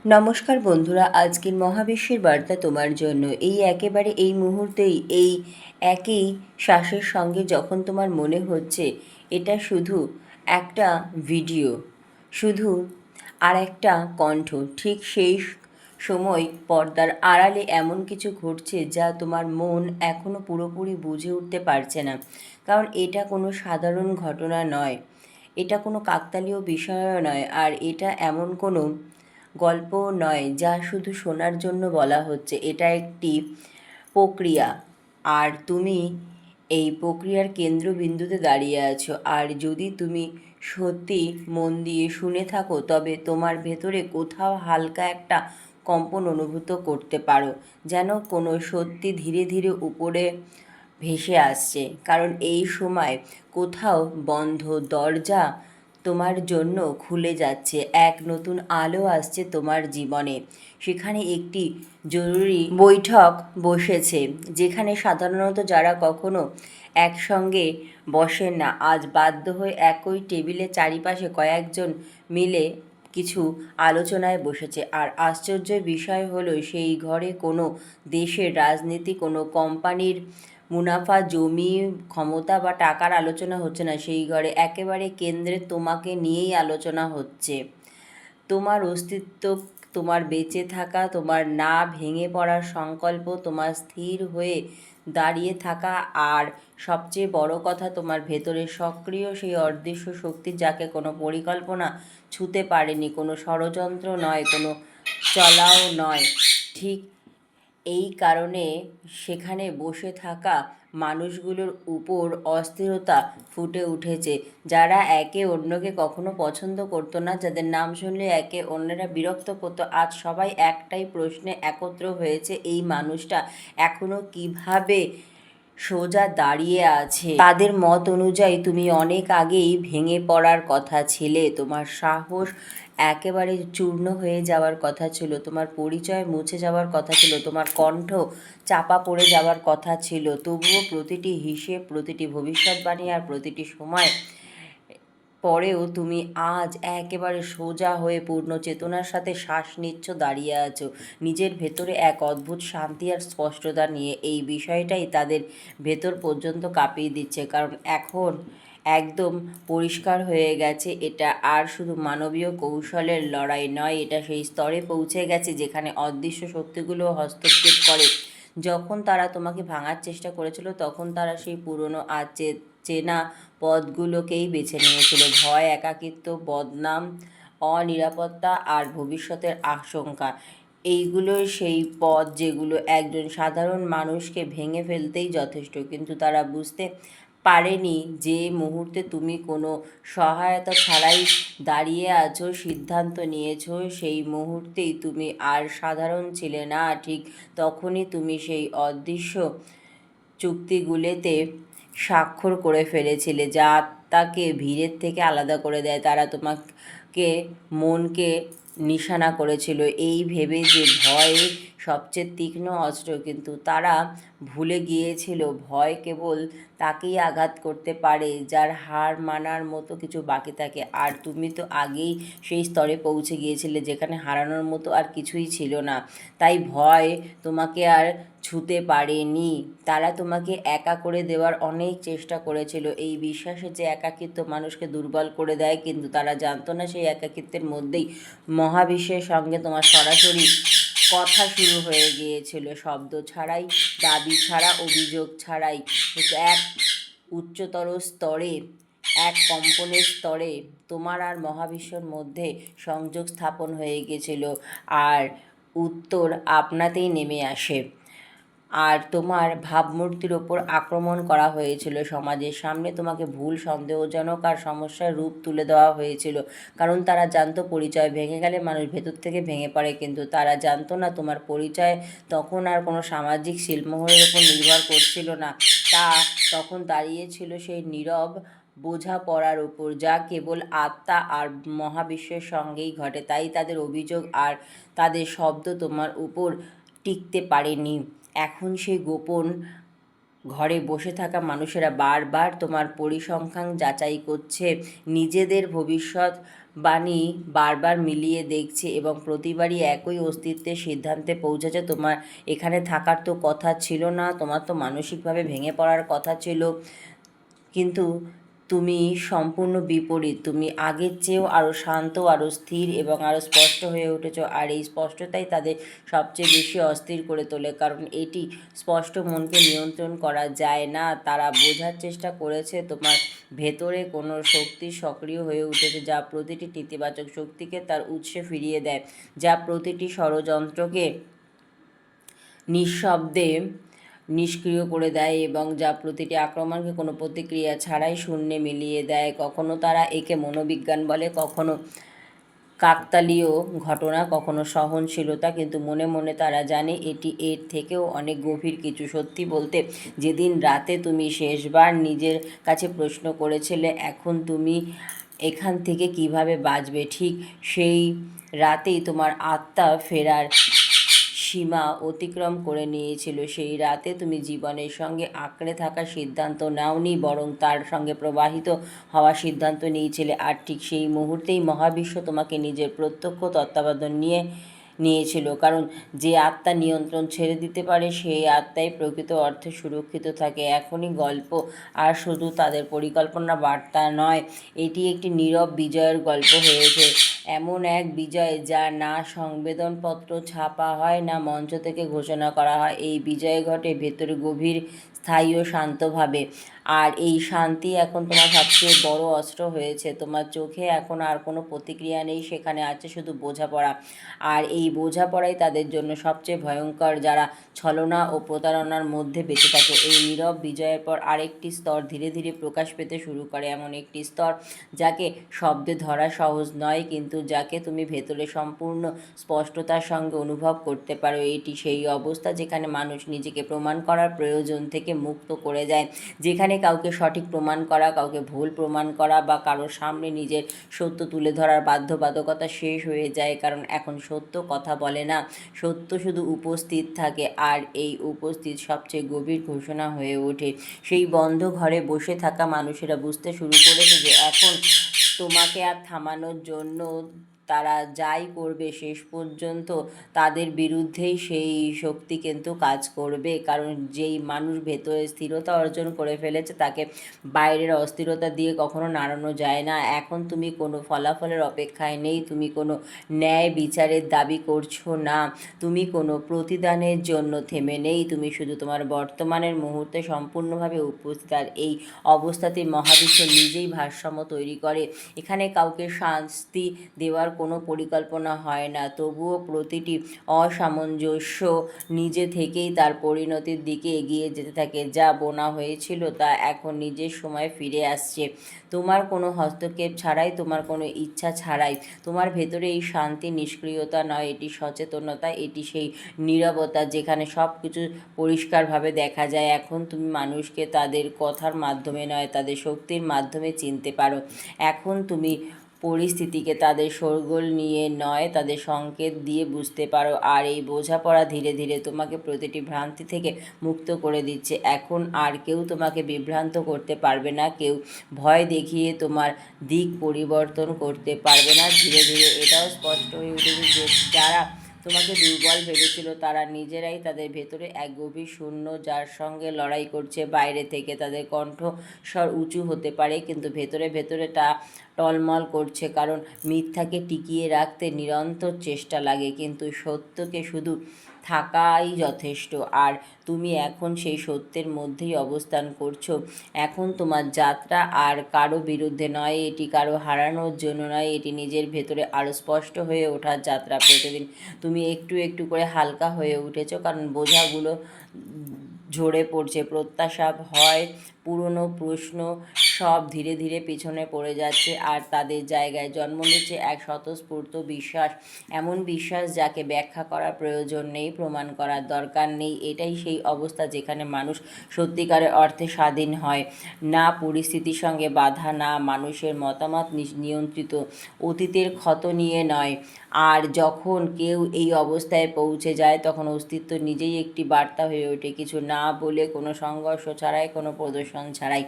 নমস্কার বন্ধুরা, আজকের মহাবিশ্বের বার্তা তোমার জন্য। একেবারে এই মুহূর্তেই এই একই শ্বাসের সঙ্গে যখন তোমার মনে হচ্ছে এটা শুধু একটা ভিডিও, শুধু আর একটা কণ্ঠ, ঠিক সেই সময় পর্দার আড়ালে এমন কিছু ঘটছে যা তোমার মন এখনও পুরোপুরি বুঝে উঠতে পারছে না। কারণ এটা কোনো সাধারণ ঘটনা নয়, এটা কোনো কাকতালীয় বিষয়ও নয়, আর এটা এমন কোনো গল্প নয় যা শুধু শোনার জন্য বলা হচ্ছে। এটা একটি প্রক্রিয়া, আর তুমি এই প্রক্রিয়ার কেন্দ্রবিন্দুতে দাঁড়িয়ে আছো। আর যদি তুমি সত্যি মন দিয়ে শুনে থাকো, তবে তোমার ভেতরে কোথাও হালকা একটা কম্পন অনুভূত করতে পারো, যেন কোনো সত্যি ধীরে ধীরে উপরে ভেসে আসছে। কারণ এই সময় কোথাও বন্ধ দরজা তোমার জন্য খুলে যাচ্ছে, এক নতুন আলো আসছে তোমার জীবনে। সেখানে একটি জরুরি বৈঠক বসেছে, যেখানে সাধারণত যারা কখনো একসঙ্গে বসেন না, আজ বাধ্য হয়ে একই টেবিলের চারিপাশে কয়েকজন মিলে কিছু আলোচনায় বসেছে। আর আশ্চর্যের বিষয় হলো, সেই ঘরে কোনো দেশের রাজনীতি, কোনো কোম্পানির মুনাফা, জমি, ক্ষমতা বা টাকার আলোচনা হচ্ছে না। সেই ঘরে একেবারে কেন্দ্রে তোমাকে নিয়েই আলোচনা হচ্ছে। তোমার অস্তিত্ব, তোমার বেঁচে থাকা, তোমার না ভেঙে পড়ার সংকল্প, তোমার স্থির হয়ে দাঁড়িয়ে থাকা, আর সবচেয়ে বড় কথা, তোমার ভেতরে সক্রিয় সেই অদৃশ্য শক্তি যাকে কোনো পরিকল্পনা ছুঁতে পারেনি, কোনো ষড়যন্ত্র নয়, কোনো চলাও নয়। ঠিক এই কারণে সেখানে বসে থাকা মানুষগুলোর উপর অস্থিরতা ফুটে উঠেছে, যারা একে অন্যকে কখনো পছন্দ করতো না, যাদের নাম শুনলে একে অন্যরা বিরক্ত করতো, আজ সবাই একটাই প্রশ্নে একত্র হয়েছে: এই মানুষটা এখনো কিভাবে সোজা দাঁড়িয়ে আছে? তাদের মত অনুযায়ী তুমি অনেক আগেই ভেঙে পড়ার কথা ছিলে, তোমার সাহস একেবারে চূর্ণ হয়ে যাওয়ার কথা ছিল, তোমার পরিচয় মুছে যাওয়ার কথা ছিল, তোমার কণ্ঠ চাপা পড়ে যাওয়ার কথা ছিল। তবুও প্রতিটি হিসেব, প্রতিটি ভবিষ্যৎবাণী আর প্রতিটি সময় পরেও তুমি আজ একেবারে সোজা হয়ে পূর্ণ চেতনার সাথে শ্বাস নিচ্ছ, দাঁড়িয়ে আছো নিজের ভেতরে এক অদ্ভুত শান্তি আর স্পষ্টতা নিয়ে। এই বিষয়টাই তাদের ভেতর পর্যন্ত কাঁপিয়ে দিচ্ছে, কারণ এখন একদম পরিষ্কার হয়ে গেছে এটা আর শুধু মানবীয় কৌশলের লড়াই নয়, এটা সেই স্তরে পৌঁছে গেছে যেখানে অদৃশ্য শক্তিগুলো হস্তক্ষেপ করে। যখন তারা তোমাকে ভাঙার চেষ্টা করেছিল, তখন তারা সেই পুরনো আর চেনা পথগুলোকেই বেছে নিয়েছিল: ভয়, একাকিত্ব, বদনাম, অনিরাপত্তা আর ভবিষ্যতের আশঙ্কা। এইগুলোই সেই পথ যেগুলো একজন সাধারণ মানুষকে ভেঙে ফেলতেই যথেষ্ট। কিন্তু তারা বুঝতে পারেনি যে মুহূর্তে তুমি কোনো সহায়তা ছাড়াই দাঁড়িয়ে আছো, সিদ্ধান্ত নিয়েছো, সেই মুহূর্তেই তুমি আর সাধারণ ছিলে না। ঠিক তখনই তুমি সেই অদৃশ্য চুক্তিগুলোতে স্বাক্ষর করে ফেলেছিলে, যা আত্মাকে ভিড়ের থেকে আলাদা করে দেয়। তারা তোমাকে, মনকে নিশানা করেছিল, এই ভেবে যে ভয় সবচেয়ে তীক্ষ্ণ অস্ত্র। কিন্তু তারা ভুলে গিয়েছিল, ভয় কেবল তাকেই আঘাত করতে পারে যার হার মানার মতো কিছু বাকি থাকে। আর তুমি তো আগেই সেই স্তরে পৌঁছে গিয়েছিলে যেখানে হারানোর মতো আর কিছুই ছিল না। তাই ভয় তোমাকে আর ছুঁতে পারেনি। তারা তোমাকে একা করে দেওয়ার অনেক চেষ্টা করেছিল, এই বিশ্বাসে যে একাকিত্ব মানুষকে দুর্বল করে দেয়। কিন্তু তারা জানতো না, সেই একাকিত্বের মধ্যেই মহাবিশ্বের সঙ্গে তোমার সরাসরি কথা শুরু হয়ে গিয়েছিল, শব্দ ছাড়াই, দাবি ছাড়া, অভিযোগ ছাড়াই। এক উচ্চতর স্তরে, এক কম্পনের স্তরে তোমার আর মহাবিশ্বের মধ্যে সংযোগ স্থাপন হয়ে গেছিল, আর উত্তর আপনাতেই নেমে আসে। আর তোমার ভাবমূর্তির ওপর আক্রমণ করা হয়েছিল, সমাজের সামনে তোমাকে ভুল, সন্দেহজনক আর সমস্যার রূপ তুলে দেওয়া হয়েছিল। কারণ তারা জানতো পরিচয় ভেঙে গেলে মানুষ ভেতর থেকে ভেঙে পড়ে। কিন্তু তারা জানতো না তোমার পরিচয় তখন আর কোনো সামাজিক শিলমোহরের ওপর নির্ভর করছিল না, তা তখন দাঁড়িয়েছিল সেই নীরব বোঝাপড়ার উপর, যা কেবল আত্মা আর মহাবিশ্বের সঙ্গেই ঘটে। তাই তাদের অভিযোগ আর তাদের শব্দ তোমার উপর টিকতে পারেনি। এখন সেই গোপন ঘরে বসে থাকা মানুষেরা বারবার তোমার পরিসংখ্যান যাচাই করছে, নিজেদের ভবিষ্যৎবাণী বারবার মিলিয়ে দেখছে এবং প্রতিবারই একই অস্তিত্বের সিদ্ধান্তে পৌঁছেছে তোমার এখানে থাকার তো কথা ছিল না, তোমার তো মানসিকভাবে ভেঙে পড়ার কথা ছিল। কিন্তু তুমি সম্পূর্ণ বিপরীত, তুমি আগের চেয়েও আরও শান্ত, আরও স্থির এবং আরও স্পষ্ট হয়ে উঠেছো। আর এই স্পষ্টতাই তাদের সবচেয়ে বেশি অস্থির করে তোলে, কারণ এটি স্পষ্ট মনকে নিয়ন্ত্রণ করা যায় না। তারা বোঝার চেষ্টা করেছে তোমার ভেতরে কোনো শক্তি সক্রিয় হয়ে উঠেছে, যা প্রতিটি নেতিবাচক শক্তিকে তার উৎসে ফিরিয়ে দেয়, যা প্রতিটি ষড়যন্ত্রকে নিঃশব্দে নিষ্ক্রিয় করে দেয় এবং যা প্রতিটি আক্রমণকে কোনো প্রতিক্রিয়া ছাড়াই শূন্যে মিলিয়ে দেয়। কখনো তারা একে মনোবিজ্ঞান বলে, কখনো কাকতালীয় ঘটনা, কখনো সহনশীলতা, কিন্তু মনে মনে তারা জানে এটি এর থেকেও অনেক গভীর কিছু। সত্যি বলতে, যেদিন রাতে তুমি শেষবার নিজের কাছে প্রশ্ন করেছিলে এখন তুমি এখান থেকে কিভাবে বাঁচবে, ঠিক সেই রাতেই তোমার আত্মা ফেরার সীমা অতিক্রম করে নিয়েছিল। সেই রাতে তুমি জীবনের সঙ্গে আঁকড়ে থাকার সিদ্ধান্ত নাওনি, বরং তার সঙ্গে প্রবাহিত হওয়ার সিদ্ধান্ত নিয়েছিলে। আর ঠিক সেই মুহূর্তেই মহাবিশ্ব তোমাকে নিজের প্রত্যক্ষ তত্ত্বাবধান নিয়েছিল, কারণ যে আত্মা নিয়ন্ত্রণ ছেড়ে দিতে পারে সেই আত্মাই প্রকৃত অর্থে সুরক্ষিত থাকে। এখনই গল্প আর শুধু তাদের পরিকল্পনা বার্তা নয়, এটি একটি নীরব বিজয়ের গল্প হয়েছে, এমন এক বিজয় যা না সংবেদনপত্র ছাপা হয়, না মঞ্চ থেকে ঘোষণা করা হয়। এই বিজয় ঘটে ভেতরে গভীর, স্থায়ী ও শান্তভাবে। আর এই শান্তি এখন তোমার সবচেয়ে বড় অস্ত্র হয়েছে। তোমার চোখে এখন আর কোনো প্রতিক্রিয়া নেই, সেখানে আছে শুধু বোঝাপড়া। আর এই বোঝাপড়াই তাদের জন্য সবচেয়ে ভয়ঙ্কর, যারা ছলনা ও প্রতারণার মধ্যে বেঁচে থাকে। এই নীরব বিজয়ের পর আরেকটি স্তর ধীরে ধীরে প্রকাশ পেতে শুরু করে, এমন একটি স্তর যাকে শব্দে ধরা সহজ নয়, কিন্তু যাকে তুমি ভেতরে সম্পূর্ণ স্পষ্টতার সঙ্গে অনুভব করতে পারো। এটি সেই অবস্থা যেখানে মানুষ নিজেকে প্রমাণ করার প্রয়োজন থেকে মুক্ত করে যায়, যেখানে কাউকে সঠিক প্রমাণ করা, কাউকে ভুল প্রমাণ করা বা কারোর সামনে নিজের সত্য তুলে ধরার বাধ্যবাধকতা শেষ হয়ে যায়। কারণ এখন সত্য কথা বলে না, সত্য শুধু উপস্থিত থাকে, আর এই উপস্থিত সবচেয়ে গভীর ঘোষণা হয়ে ওঠে। সেই বন্ধ ঘরে বসে থাকা মানুষেরা বুঝতে শুরু করেছে যে এখন তোমাকে আর থামানোর জন্য তারা যাই করবে শেষ পর্যন্ত তাদের বিরুদ্ধেই সেই শক্তি কিন্তু কাজ করবে। কারণ যেই মানুষ ভেতরে স্থিরতা অর্জন করে ফেলেছে তাকে বাইরের অস্থিরতা দিয়ে কখনো নাড়ানো যায় না। এখন তুমি কোনো ফলাফলের অপেক্ষায় নেই, তুমি কোনো ন্যায় বিচারের দাবি করছো না, তুমি কোনো প্রতিদানের জন্য থেমে নেই, তুমি শুধু তোমার বর্তমানের মুহূর্তে সম্পূর্ণভাবে উপস্থিত। আর এই অবস্থাতে মহাবিশ্ব নিজেই ভারসাম্য তৈরি করে। এখানে কাউকে শাস্তি দেওয়ার কোনো পরিকল্পনা হয় না, তবুও প্রতিটি অসামঞ্জস্য নিজে থেকেই তার পরিণতির দিকে এগিয়ে যেতে থাকে। যা বোনা হয়েছিল তা এখন নিজের সময় ফিরে আসছে, তোমার কোনো হস্তক্ষেপ ছাড়াই, তোমার কোনো ইচ্ছা ছাড়াই। তোমার ভেতরে এই শান্তি নিষ্ক্রিয়তা নয়, এটি সচেতনতা, এটি সেই নীরবতা যেখানে সব কিছু পরিষ্কারভাবে দেখা যায়। এখন তুমি মানুষকে তাদের কথার মাধ্যমে নয়, তাদের শক্তির মাধ্যমে চিনতে পারো। এখন তুমি পরিস্থিতিকে তাদের শোরগোল নিয়ে নয়, তাদের সংকেত দিয়ে বুঝতে পারো। আর এই বোঝাপড়া ধীরে ধীরে তোমাকে প্রতিটি ভ্রান্তি থেকে মুক্ত করে দিচ্ছে। এখন আর কেউ তোমাকে বিভ্রান্ত করতে পারবে না, কেউ ভয় দেখিয়ে তোমার দিক পরিবর্তন করতে পারবে না। ধীরে ধীরে এটাও স্পষ্ট হয়ে উঠেছে যে যারা তোমাকে দুর্বল ভেবেছিল তারা নিজেরাই তাদের ভেতরে এক গভীর শূন্য, যার সঙ্গে লড়াই করছে। বাইরে থেকে তাদের কণ্ঠস্বর উঁচু হতে পারে, কিন্তু ভেতরে ভেতরে তা টলমল করছে, কারণ মিথ্যাকে টিকিয়ে রাখতে নিরন্তর চেষ্টা লাগে, কিন্তু সত্যকে শুধু থাকাই যথেষ্ট। আর তুমি এখন সেই সত্যের মধ্যেই অবস্থান করছো। এখন তোমার যাত্রা আর কারো বিরুদ্ধে নয়, এটি কারো হারানোর জন্য নয়, এটি নিজের ভেতরে আরও স্পষ্ট হয়ে ওঠার যাত্রা। প্রতিদিন তুমি একটু একটু করে হালকা হয়ে উঠেছো, কারণ বোঝাগুলো ঝরে পড়ছে, প্রত্যাশা, ভয়, পুরনো প্রশ্ন সব ধীরে ধীরে পেছনে পড়ে যাচ্ছে, আর তাদের জায়গায় জন্ম নিচ্ছে এক স্বতঃস্ফূর্ত বিশ্বাস, এমন বিশ্বাস যাকে ব্যাখ্যা করার প্রয়োজন নেই, প্রমাণ করার দরকার নেই। এটাই সেই অবস্থা যেখানে মানুষ সত্যিকারের অর্থে স্বাধীন হয়, না পরিস্থিতির সঙ্গে বাধা, না মানুষের মতামত নিয়ন্ত্রিত, অতীতের ক্ষত নিয়ে নয়। আর যখন কেউ এই অবস্থায় পৌঁছে যায় তখন অস্তিত্ব নিজেই একটি বার্তা হয়ে ওঠে, কিছু না বলে, কোনো সংঘর্ষ ছাড়াই, কোনো প্রদর্শন ছাড়াই।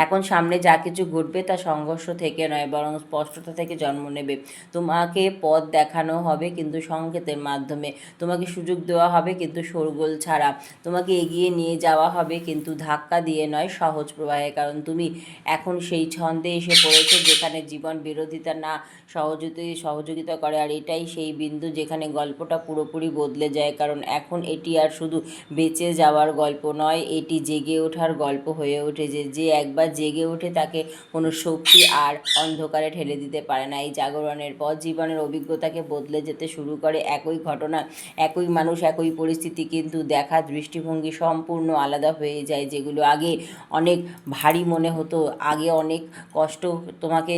এখন সামনে যা কিছু ঘটবে তা সংঘর্ষ থেকে নয়, বরং স্পষ্টতা থেকে জন্ম নেবে। তোমাকে পথ দেখানো হবে কিন্তু সংকেতের মাধ্যমে, তোমাকে সুযোগ দেওয়া হবে কিন্তু শোরগোল ছাড়া, তোমাকে এগিয়ে নিয়ে যাওয়া হবে কিন্তু ধাক্কা দিয়ে নয়, সহজ প্রবাহে। কারণ তুমি এখন সেই ছন্দে এসে পড়েছো যেখানে জীবন বিরোধিতা না সহযোগিতা করে। আর এটাই সেই বিন্দু যেখানে গল্পটা পুরোপুরি বদলে যায়, কারণ এখন এটি আর শুধু বেঁচে যাওয়ার গল্প নয়, এটি জেগে ওঠার গল্প হয়ে ওঠেছে। যে একবার জেগে ওঠে তাকে কোনো শক্তি আর অন্ধকারে ঠেলে দিতে পারে না। এই জাগরণের পর জীবনের অভিজ্ঞতাকে বদলে যেতে শুরু করে। একই ঘটনা, একই মানুষ, একই পরিস্থিতি, কিন্তু দেখার দৃষ্টিভঙ্গি সম্পূর্ণ আলাদা হয়ে যায়। যেগুলো আগে অনেক ভারী মনে হতো, আগে অনেক কষ্ট তোমাকে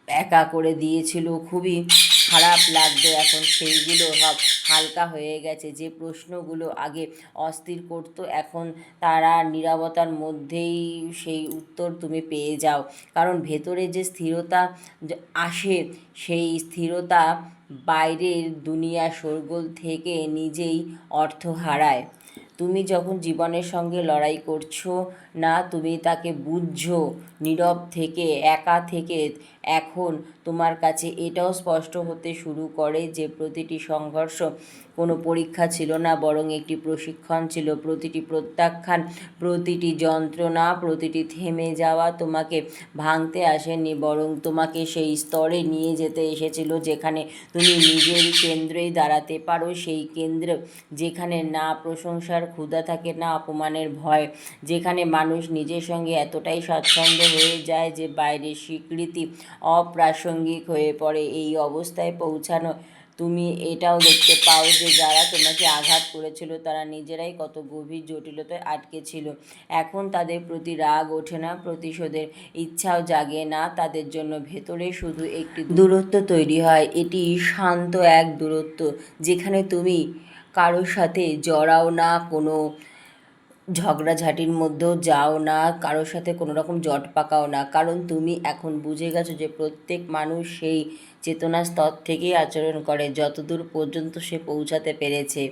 একা করে দিয়েছিল, খুবই খারাপ লাগতো, এখন সেইগুলো সব হালকা হয়ে গেছে। যে প্রশ্নগুলো আগে অস্থির করতো এখন তারা নীরবতার মধ্যেই সেই উত্তর তুমি পেয়ে যাও। কারণ ভেতরে যে স্থিরতা আসে, সেই স্থিরতা বাইরের দুনিয়া শোরগোল থেকে নিজেই অর্থ হারায়। তুমি যখন জীবনের সঙ্গে লড়াই করছো না, তুমি তাকে বুঝছো নীরব থেকে, একা থেকে, এখন তোমার কাছে এটাও স্পষ্ট হতে শুরু করে যে প্রতিটি সংঘর্ষ কোনো পরীক্ষা ছিল না, বরং একটি প্রশিক্ষণ ছিল। প্রতিটি প্রত্যাখ্যান, প্রতিটি যন্ত্রণা, প্রতিটি থেমে যাওয়া তোমাকে ভাঙতে আসেনি, বরং তোমাকে সেই স্তরে নিয়ে যেতে এসেছিল যেখানে তুমি নিজের কেন্দ্রেই দাঁড়াতে পারো। সেই কেন্দ্র যেখানে না প্রশংসার ক্ষুধা থাকে, না অপমানের ভয়, যেখানে মানুষ নিজের সঙ্গে এতটাই স্বাচ্ছন্দ্য হয়ে যায় যে বাইরের স্বীকৃতি অপ্রাসঙ্গিক হয়ে পড়ে। এই অবস্থায় পৌঁছানো তুমি এটাও দেখতে পাও যে যারা তোমাকে আঘাত করেছিল তারা নিজেরাই কত গভীর জটিলতায় আটকে ছিল। এখন তাদের প্রতি রাগ ওঠে না, প্রতিশোধের ইচ্ছাও জাগে না, তাদের জন্য ভেতরে শুধু একটি দূরত্ব তৈরি হয়। এটি শান্ত এক দূরত্ব, যেখানে তুমি কারোর সাথে জড়াও না, কোনো ঝগড়াঝাটির মধ্যেও যাও না, কারোর সাথে কোনো রকম জট পাকাও না, কারণ তুমি এখন বুঝে গেছো যে প্রত্যেক মানুষ সেই চেতনা স্তর থেকেই আচরণ করে যতদূর পর্যন্ত সে পৌঁছাতে পেরেছে।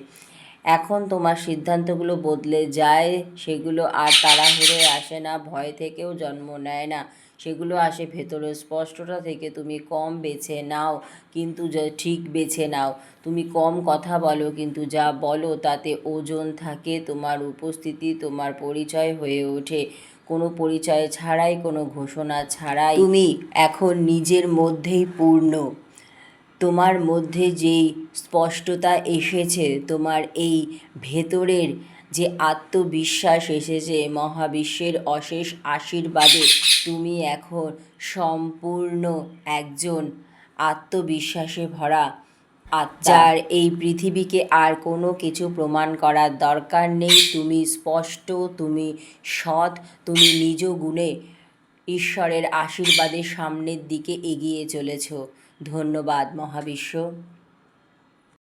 এখন তোমার সিদ্ধান্তগুলো বদলে যায়, সেগুলো আর তাড়াহুড়োয় আসে না, ভয় থেকেও জন্ম নেয় না, সেগুলো আসে ভেতরে স্পষ্টতা থেকে। তুমি কম বেছে নাও কিন্তু ঠিক বেছে নাও, তুমি কম কথা বলো কিন্তু যা বলো তাতে ওজন থাকে। তোমার উপস্থিতি তোমার পরিচয় হয়ে ওঠে, কোনো পরিচয় ছাড়াই, কোনো ঘোষণা ছাড়াই। তুমি এখন নিজের মধ্যেই পূর্ণ। তোমার মধ্যে যেই স্পষ্টতা এসেছে, তোমার এই ভেতরের যে আত্মবিশ্বাস এসেছে, মহাবিশ্বের অশেষ আশীর্বাদে তুমি এখন সম্পূর্ণ একজন আত্মবিশ্বাসে ভরা আত্মা, যার এই পৃথিবীকে আর কোনো কিছু প্রমাণ করার দরকার নেই। তুমি স্পষ্ট, তুমি সৎ, তুমি নিজ গুণে ঈশ্বরের আশীর্বাদে সামনের দিকে এগিয়ে চলেছ। ধন্যবাদ মহাবিশ্ব।